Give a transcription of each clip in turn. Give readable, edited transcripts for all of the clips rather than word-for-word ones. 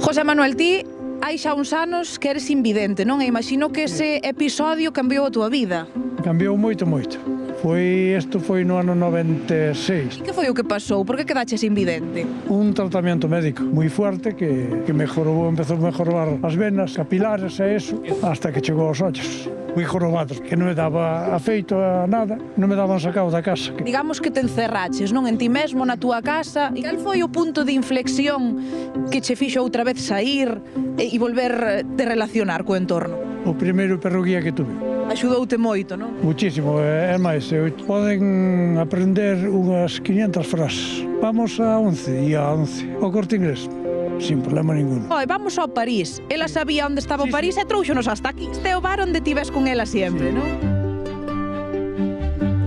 José Manuel, ti hai xa uns anos que eres invidente, non? E imagino que ese episodio cambiou a túa vida. Cambiou moito, moito. Isto foi no ano 96. E que foi o que pasou? Por que quedaches invidente? Un tratamento médico moi fuerte que empezou a mejorar as venas capilares e eso, hasta que chegou aos ollos. Moi jorobados, que non me daba afeito a nada, non me daban sacado da casa. Digamos que te encerraches, non? En ti mesmo, na túa casa. E cal foi o punto de inflexión que che fixo outra vez sair e volver te relacionar co entorno? O primeiro perro guía que tuve. Axudoute moito, non? Muchísimo, é máis, poden aprender unhas 500 frases. Vamos a 11 e a 11, o Corte Inglés, sin problema ningún. Oi, vamos ao París. Ela sabía onde estaba o París e trouxonos hasta aquí. Este é o bar onde ti ves con ela sempre, non?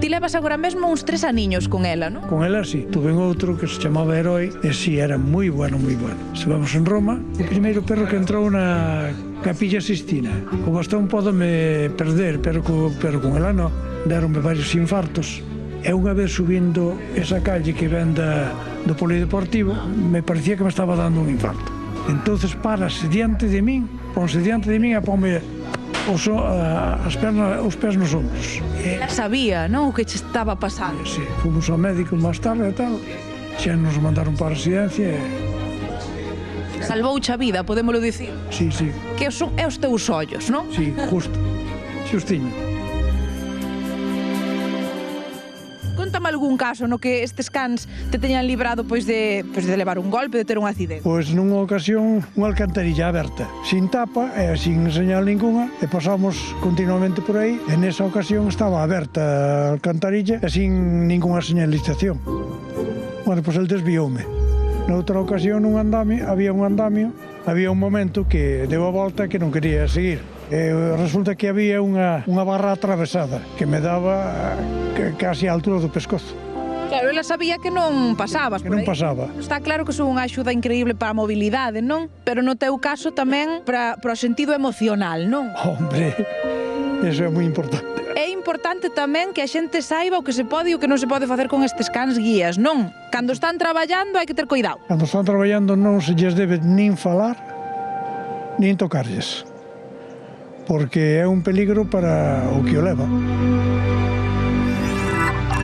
Ti levas agora mesmo uns 3 aniños con ela, non? Con ela, sí. Tuve outro que se chamaba Heroi, e sí, era moi bueno, moi bueno. Estivemos en Roma, o primeiro perro que entrou na Capilla Sistina. O bastón pódome perder, pero con ela non. Deronme varios infartos. E unha vez subindo esa calle que ven do polideportivo, me parecía que me estaba dando un infarto. Entonces parase diante de min, ponse diante de min e ponme os pés nos ombros. Ela sabía, non? O que che estaba pasando. Sí, fomos ao médico máis tarde e tal, xa nos mandaron para a residencia e... Salvouche a vida, podémolo dicir. Sí, sí. Que son os teus ollos, non? Sí, justo. Xustiño. Contame algún caso no que estes cans te teñan librado pois de levar un golpe, de ter un accidente. Pois nunha ocasión unha alcantarilla aberta, sin tapa e sin señal ninguna, e pasamos continuamente por aí, e nesa ocasión estaba aberta a alcantarilla e sin ninguna señalización. Bueno, pois el desvioume. Noutra ocasión, nun andamio, había un momento que deu a volta que non quería seguir. Resulta que había unha barra atravesada que me daba casi a altura do pescozo. Claro, ela sabía que non pasabas por aí. Que non pasaba. Está claro que son unha axuda increíble para a mobilidade, non? Pero no teu caso tamén para o sentido emocional, non? Hombre, eso é moi importante. É importante tamén que a xente saiba o que se pode e o que non se pode facer con estes cans guías, non? Cando están traballando hai que ter cuidado. Cando están traballando non se lles debe nin falar, nin tocarlles, porque é un peligro para o que o leva.